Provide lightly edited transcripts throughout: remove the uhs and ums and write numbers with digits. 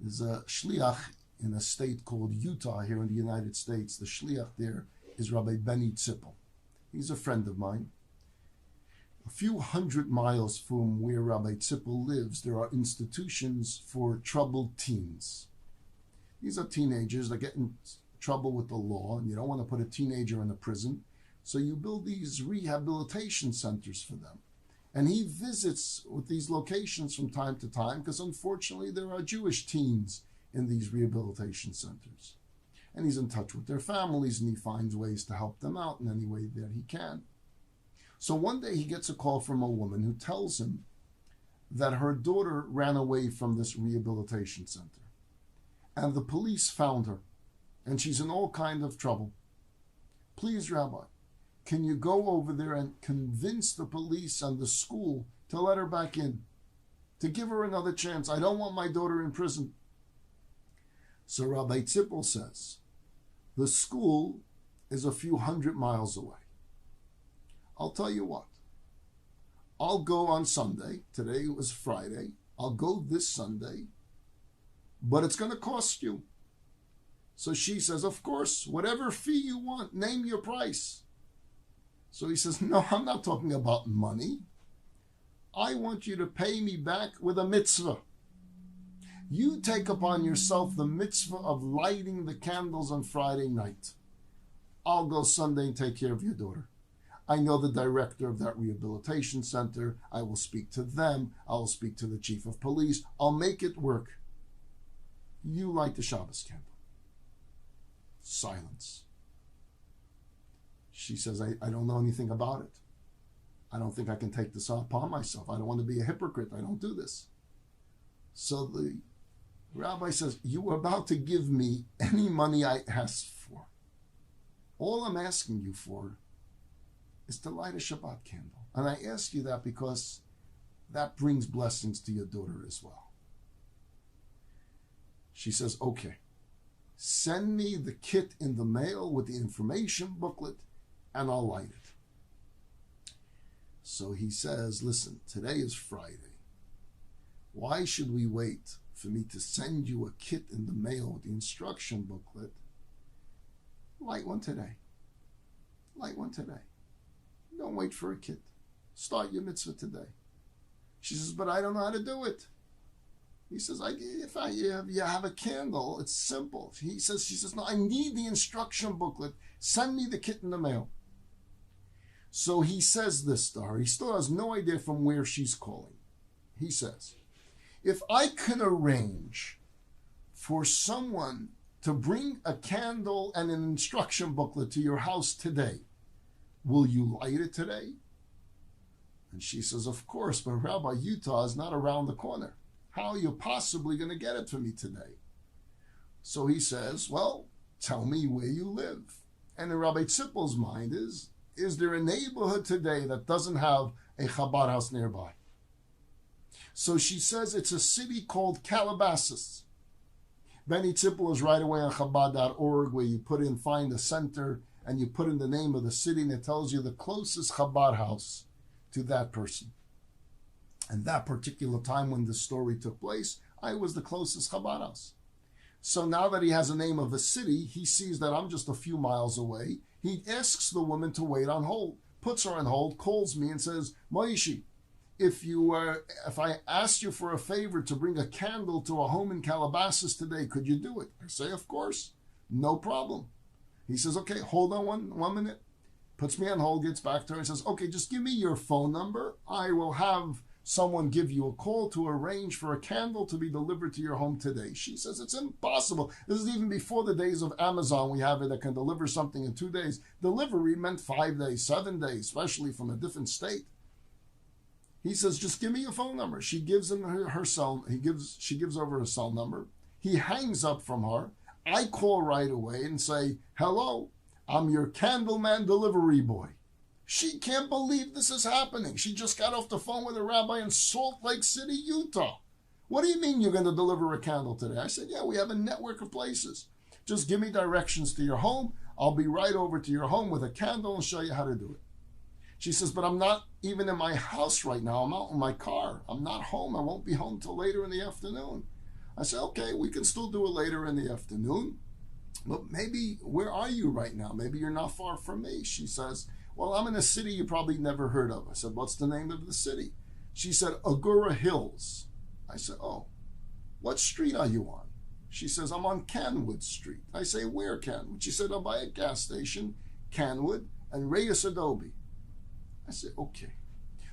There's a shliach in a state called Utah here in the United States. The shliach there is Rabbi Benny Zippel. He's a friend of mine. A few hundred miles from where Rabbi Zippel lives, there are institutions for troubled teens. These are teenagers that get in trouble with the law, and you don't want to put a teenager in a prison. So you build these rehabilitation centers for them. And he visits with these locations from time to time because unfortunately there are Jewish teens in these rehabilitation centers. And he's in touch with their families and he finds ways to help them out in any way that he can. So one day he gets a call from a woman who tells him that her daughter ran away from this rehabilitation center. And the police found her. And she's in all kind of trouble. Please, Rabbi, can you go over there and convince the police and the school to let her back in? To give her another chance. I don't want my daughter in prison. So Rabbi Zippel says, the school is a few hundred miles away. I'll tell you what. I'll go on Sunday. Today was Friday. I'll go this Sunday. But it's going to cost you. So she says, of course, whatever fee you want, name your price. So he says, no, I'm not talking about money. I want you to pay me back with a mitzvah. You take upon yourself the mitzvah of lighting the candles on Friday night. I'll go Sunday and take care of your daughter. I know the director of that rehabilitation center. I will speak to them. I will speak to the chief of police. I'll make it work. You light the Shabbos candle. Silence. She says, I don't know anything about it. I don't think I can take this upon myself. I don't want to be a hypocrite. I don't do this. So the rabbi says, you were about to give me any money I asked for. All I'm asking you for is to light a Shabbat candle. And I ask you that because that brings blessings to your daughter as well. She says, okay, send me the kit in the mail with the information booklet and I'll light it. So he says, listen, today is Friday. Why should we wait for me to send you a kit in the mail with the instruction booklet? Light one today. Light one today. Don't wait for a kit. Start your mitzvah today. She says, but I don't know how to do it. He says, if you have a candle, it's simple. She says, no, I need the instruction booklet. Send me the kit in the mail. So he says this to her. He still has no idea from where she's calling. He says, if I can arrange for someone to bring a candle and an instruction booklet to your house today, will you light it today? And she says, of course, but Rabbi, Utah is not around the corner. How are you possibly going to get it for me today? So he says, well, tell me where you live. And in Rabbi Zippel's mind is there a neighborhood today that doesn't have a Chabad house nearby? So she says it's a city called Calabasas. Benny Zippel is right away on Chabad.org where you find a center and you put in the name of the city and it tells you the closest Chabad house to that person. And that particular time when the story took place, I was the closest Chabad house. So now that he has a name of a city, he sees that I'm just a few miles away. He asks the woman to wait on hold, puts her on hold, calls me and says, Moishi, if I asked you for a favor to bring a candle to a home in Calabasas today, could you do it? I say, of course, no problem. He says, okay, hold on one minute. Puts me on hold, gets back to her and says, okay, just give me your phone number. I will have someone give you a call to arrange for a candle to be delivered to your home today. She says, it's impossible. This is even before the days of Amazon. We have it that can deliver something in 2 days. Delivery meant 5 days, 7 days, especially from a different state. He says, just give me your phone number. She gives him her cell. She gives over her cell number. He hangs up from her. I call right away and say, hello, I'm your candleman delivery boy. She can't believe this is happening. She just got off the phone with a rabbi in Salt Lake City, Utah. What do you mean you're going to deliver a candle today? I said, yeah, we have a network of places. Just give me directions to your home. I'll be right over to your home with a candle and show you how to do it. She says, but I'm not even in my house right now. I'm out in my car. I'm not home. I won't be home till later in the afternoon. I said, okay, we can still do it later in the afternoon. But maybe, where are you right now? Maybe you're not far from me. She says, well, I'm in a city you probably never heard of. I said, what's the name of the city? She said, Agura Hills. I said, oh, what street are you on? She says, I'm on Canwood Street. I say, where Canwood? She said, I'm by a gas station, Canwood, and Reyes Adobe. I said, okay.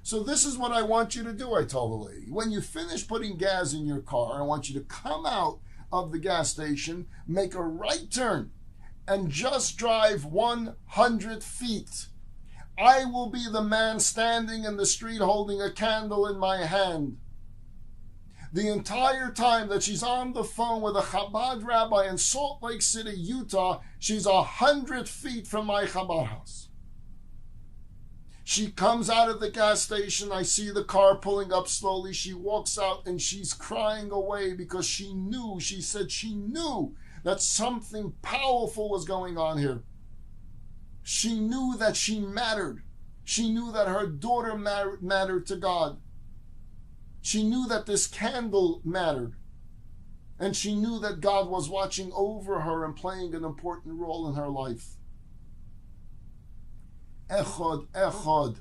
So this is what I want you to do, I told the lady. When you finish putting gas in your car, I want you to come out of the gas station, make a right turn, and just drive 100 feet. I will be the man standing in the street holding a candle in my hand. The entire time that she's on the phone with a Chabad rabbi in Salt Lake City, Utah, she's 100 feet from my Chabad house. She comes out of the gas station. I see the car pulling up slowly. She walks out and she's crying away because she knew that something powerful was going on here. She knew that she mattered. She knew that her daughter mattered to God. She knew that this candle mattered. And she knew that God was watching over her and playing an important role in her life. Echad, echad.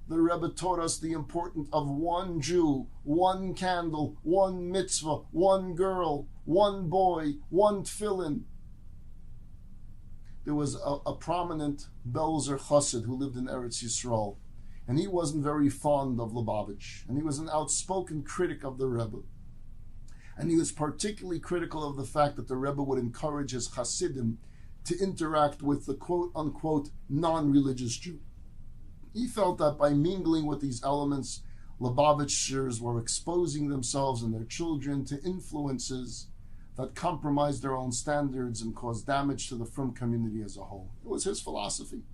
The Rebbe taught us the importance of one Jew, one candle, one mitzvah, one girl, one boy, one tefillin. There was a prominent Belzer Chassid who lived in Eretz Yisrael, and he wasn't very fond of Lubavitch, and he was an outspoken critic of the Rebbe. And he was particularly critical of the fact that the Rebbe would encourage his Hasidim to interact with the quote-unquote non-religious Jew. He felt that by mingling with these elements, Lubavitchers were exposing themselves and their children to influences that compromised their own standards and caused damage to the Frum community as a whole. It was his philosophy.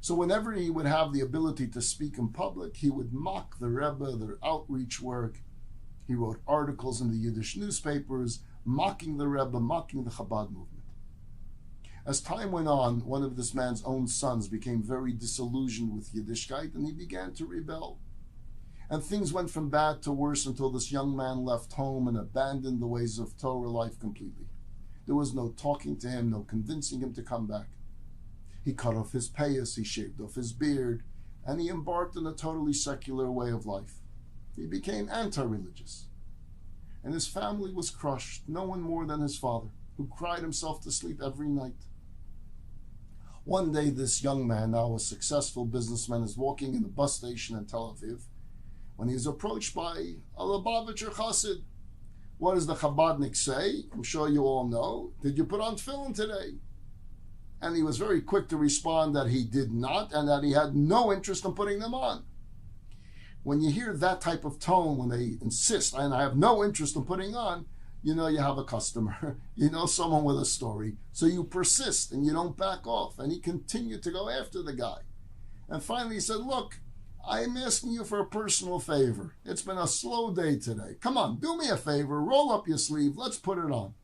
So whenever he would have the ability to speak in public, he would mock the Rebbe, their outreach work. He wrote articles in the Yiddish newspapers, mocking the Rebbe, mocking the Chabad movement. As time went on, one of this man's own sons became very disillusioned with Yiddishkeit, and he began to rebel. And things went from bad to worse until this young man left home and abandoned the ways of Torah life completely. There was no talking to him, no convincing him to come back. He cut off his payas, he shaved off his beard, and he embarked on a totally secular way of life. He became anti-religious. And his family was crushed, no one more than his father, who cried himself to sleep every night. One day, this young man, now a successful businessman, is walking in a bus station in Tel Aviv when he is approached by a Lubavitcher Chassid. What does the Chabadnik say? I'm sure you all know. Did you put on tefillin today? And he was very quick to respond that he did not and that he had no interest in putting them on. When you hear that type of tone, when they insist, and I have no interest in putting on, you know you have a customer, you know someone with a story. So you persist and you don't back off. And he continued to go after the guy. And finally he said, look, I'm asking you for a personal favor. It's been a slow day today. Come on, do me a favor, roll up your sleeve, let's put it on.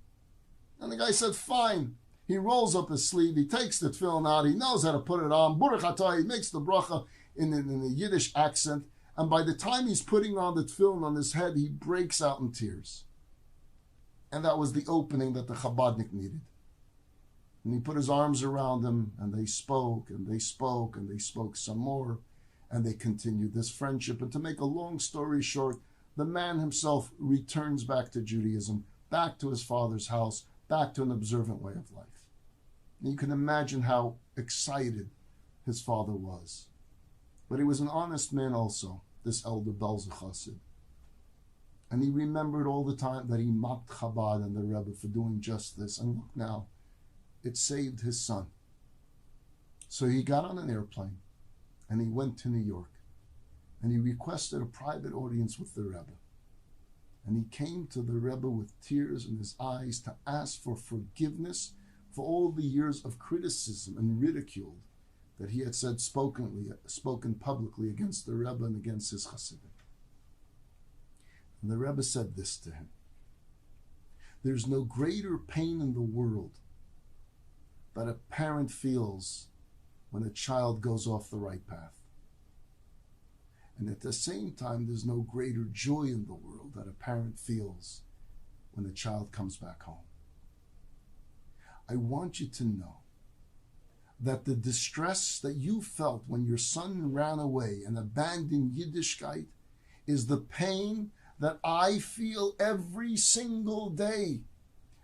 And the guy said, fine. He rolls up his sleeve, he takes the tefillin out, he knows how to put it on. Baruch atah, he makes the bracha in the Yiddish accent. And by the time he's putting on the tefillin on his head, he breaks out in tears. And that was the opening that the Chabadnik needed. And he put his arms around him, and they spoke, and they spoke, and they spoke some more, and they continued this friendship. And to make a long story short, the man himself returns back to Judaism, back to his father's house, back to an observant way of life. And you can imagine how excited his father was. But he was an honest man also, this elder Belzer Chassid. And he remembered all the time that he mocked Chabad and the Rebbe for doing just this. And look now, it saved his son. So he got on an airplane and he went to New York. And he requested a private audience with the Rebbe. And he came to the Rebbe with tears in his eyes to ask for forgiveness for all the years of criticism and ridicule that he had spoken publicly against the Rebbe and against his Hasidim. And the Rebbe said this to him: there's no greater pain in the world that a parent feels when a child goes off the right path. And at the same time, there's no greater joy in the world that a parent feels when the child comes back home. I want you to know that the distress that you felt when your son ran away and abandoned Yiddishkeit is the pain that I feel every single day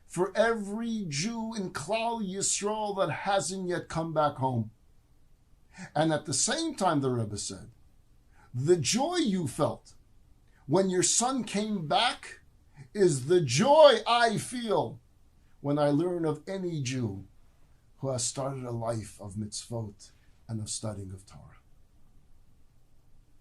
for every Jew in Klal Yisrael that hasn't yet come back home. And at the same time, the Rebbe said, the joy you felt when your son came back is the joy I feel when I learn of any Jew who has started a life of mitzvot and of studying of Torah.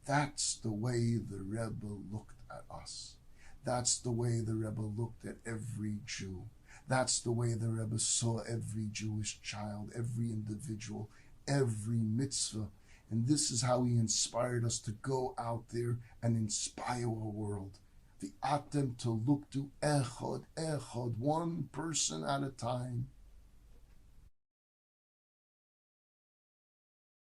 That's the way the Rebbe looked at us. That's the way the Rebbe looked at every Jew. That's the way the Rebbe saw every Jewish child, every individual, every mitzvah. And this is how he inspired us to go out there and inspire our world. The atem, to look to echad, one person at a time.